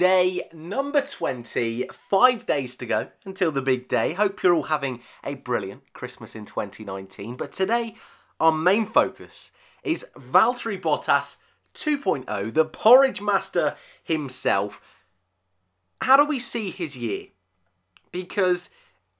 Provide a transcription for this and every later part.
Day number 20, 5 days to go until the big day. Hope you're all having a brilliant Christmas in 2019. But today, our main focus is Valtteri Bottas 2.0, the porridge master himself. How do we see his year? Because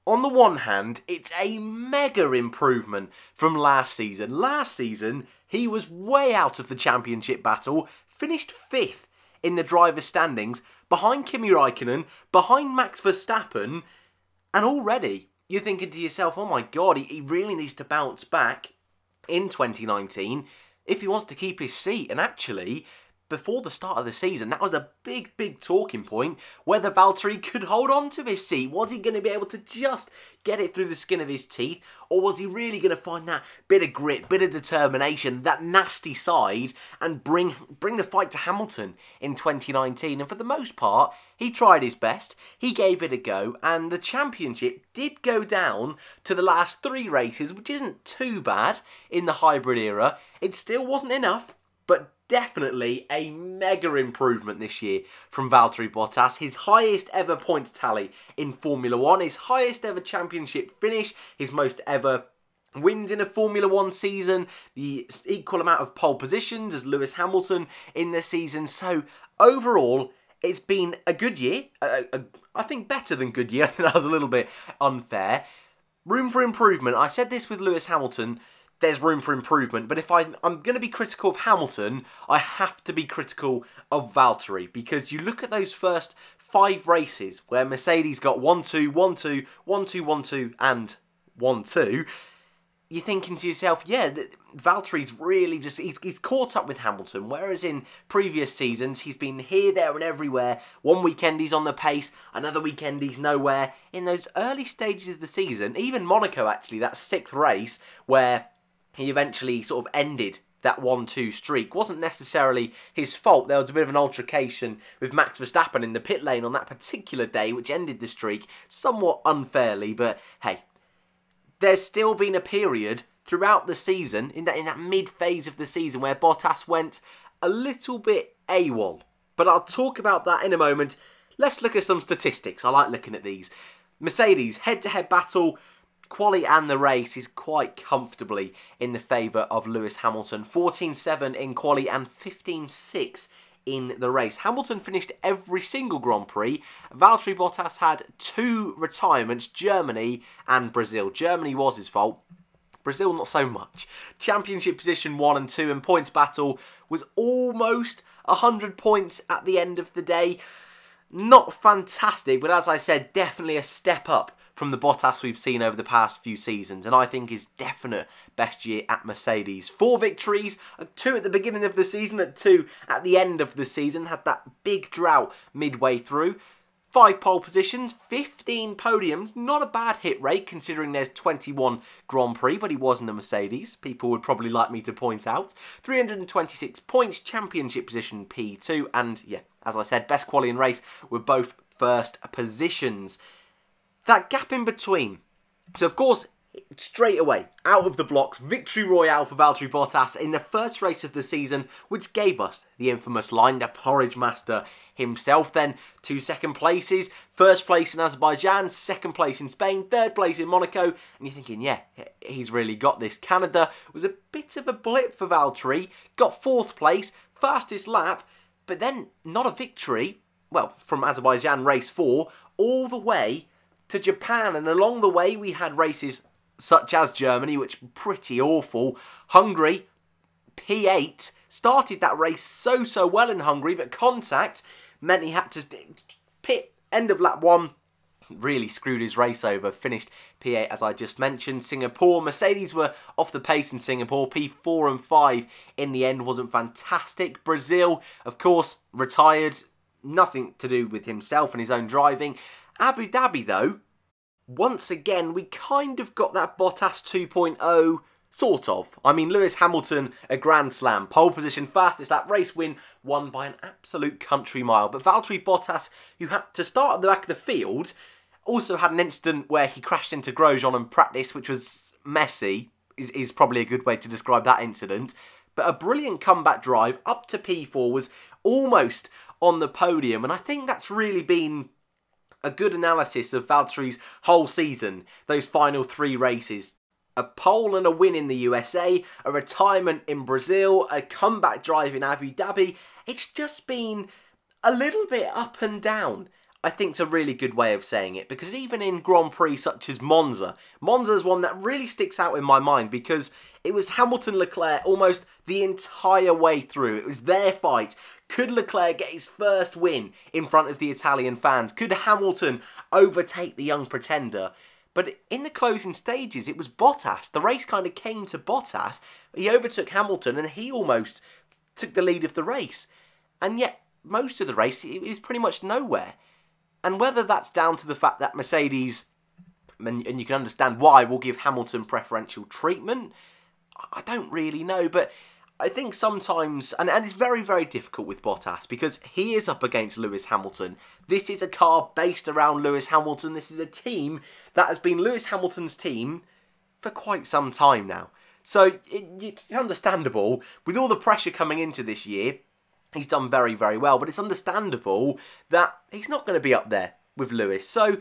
on the one hand, it's a mega improvement from last season. Last season, he was way out of the championship battle, finished 5th in the driver's standings, behind Kimi Raikkonen, behind Max Verstappen, and already you're thinking to yourself, oh my god, he really needs to bounce back in 2019 if he wants to keep his seat. And actually, before the start of the season, that was a big talking point, whether Valtteri could hold on to his seat. Was he going to be able to just get it through the skin of his teeth, or was he really going to find that bit of grit, bit of determination, that nasty side, and bring the fight to Hamilton in 2019? And for the most part, he tried his best, he gave it a go, and the championship did go down to the last 3 races, which isn't too bad in the hybrid era. It still wasn't enough, but definitely a mega improvement this year from Valtteri Bottas. His highest ever points tally in Formula 1, his highest ever championship finish, his most ever wins in a Formula 1 season, the equal amount of pole positions as Lewis Hamilton in the season. So overall, it's been a good year. I think better than good year. I think that was a little bit unfair. Room for improvement. I said this with Lewis Hamilton. There's room for improvement, but if I'm going to be critical of Hamilton, I have to be critical of Valtteri, because you look at those first 5 races where Mercedes got 1-2, 1-2, 1-2, 1-2, and 1-2, you're thinking to yourself, yeah, Valtteri's really just, he's caught up with Hamilton, whereas in previous seasons, he's been here, there, and everywhere. One weekend he's on the pace, another weekend he's nowhere. In those early stages of the season, even Monaco actually, that 6th race, where he eventually sort of ended that 1-2 streak, wasn't necessarily his fault. There was a bit of an altercation with Max Verstappen in the pit lane on that particular day, which ended the streak somewhat unfairly. But hey, there's still been a period throughout the season, in that mid-phase of the season, where Bottas went a little bit AWOL. But I'll talk about that in a moment. Let's look at some statistics. I like looking at these. Mercedes, head-to-head battle, quali and the race is quite comfortably in the favour of Lewis Hamilton. 14-7 in quali and 15-6 in the race. Hamilton finished every single Grand Prix. Valtteri Bottas had 2 retirements, Germany and Brazil. Germany was his fault. Brazil not so much. Championship position 1 and 2 and points battle was almost 100 points at the end of the day. Not fantastic, but as I said, definitely a step up from the Bottas we've seen over the past few seasons, and I think his definite best year at Mercedes. 4 victories, 2 at the beginning of the season, and 2 at the end of the season. Had that big drought midway through. 5 pole positions, 15 podiums. Not a bad hit rate considering there's 21 Grand Prix, but he was in a Mercedes. People would probably like me to point out. 326 points, championship position P2, and yeah, as I said, best quali and race were both first positions. That gap in between. So, of course, straight away, out of the blocks, victory royale for Valtteri Bottas in the first race of the season, which gave us the infamous line, the porridge master himself. Then 2 second places, 1st place in Azerbaijan, 2nd place in Spain, 3rd place in Monaco, and you're thinking, yeah, he's really got this. Canada was a bit of a blip for Valtteri, got 4th place, fastest lap, but then not a victory, well, from Azerbaijan race 4, all the way to Japan, and along the way we had races such as Germany, which were pretty awful. Hungary, P8, started that race so well in Hungary, but contact meant he had to pit end of lap 1, really screwed his race over, finished P8 as I just mentioned. Singapore, Mercedes were off the pace in Singapore, P4 and 5 in the end, wasn't fantastic. Brazil, of course, retired, nothing to do with himself and his own driving. Abu Dhabi, though, once again, we kind of got that Bottas 2.0, sort of. I mean, Lewis Hamilton, a Grand Slam, pole position, fastest lap, race win, won by an absolute country mile. But Valtteri Bottas, who had to start at the back of the field, also had an incident where he crashed into Grosjean in practice, which was messy, is probably a good way to describe that incident. But a brilliant comeback drive up to P4 was almost on the podium. And I think that's really been a good analysis of Valtteri's whole season, those final 3 races. A pole and a win in the USA, a retirement in Brazil, a comeback drive in Abu Dhabi. It's just been a little bit up and down. I think it's a really good way of saying it, because even in Grand Prix such as Monza's one that really sticks out in my mind, because it was Hamilton-Leclerc almost the entire way through. It was their fight. Could Leclerc get his first win in front of the Italian fans? Could Hamilton overtake the young pretender? But in the closing stages, it was Bottas. The race kind of came to Bottas. He overtook Hamilton and he almost took the lead of the race. And yet, most of the race, it was pretty much nowhere. And whether that's down to the fact that Mercedes, and you can understand why, will give Hamilton preferential treatment, I don't really know. But I think sometimes, and it's very, very difficult with Bottas, because he is up against Lewis Hamilton. This is a car based around Lewis Hamilton. This is a team that has been Lewis Hamilton's team for quite some time now. So it's understandable, with all the pressure coming into this year, he's done very, very well. But it's understandable that he's not going to be up there with Lewis. So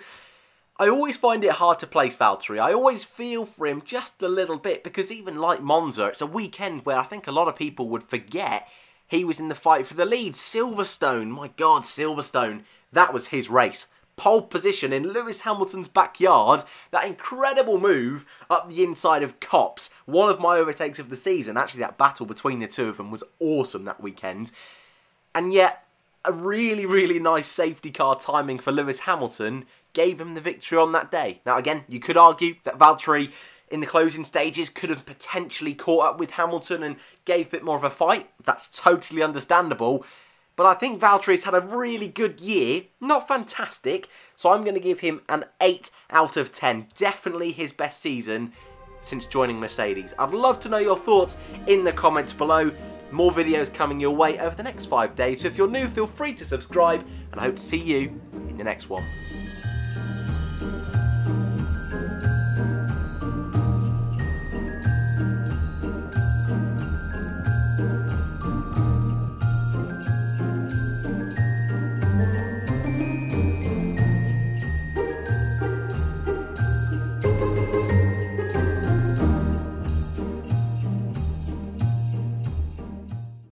I always find it hard to place Valtteri. I always feel for him just a little bit, because even like Monza, it's a weekend where I think a lot of people would forget he was in the fight for the lead. Silverstone, my God, Silverstone, that was his race. Pole position in Lewis Hamilton's backyard. That incredible move up the inside of Copse. One of my overtakes of the season. Actually, that battle between the two of them was awesome that weekend. And yet, a really, really nice safety car timing for Lewis Hamilton gave him the victory on that day. Now, again, you could argue that Valtteri in the closing stages could have potentially caught up with Hamilton and gave a bit more of a fight. That's totally understandable. But I think Valtteri's had a really good year. Not fantastic. So I'm going to give him an 8 out of 10. Definitely his best season since joining Mercedes. I'd love to know your thoughts in the comments below. More videos coming your way over the next 5 days. So if you're new, feel free to subscribe. And I hope to see you in the next one.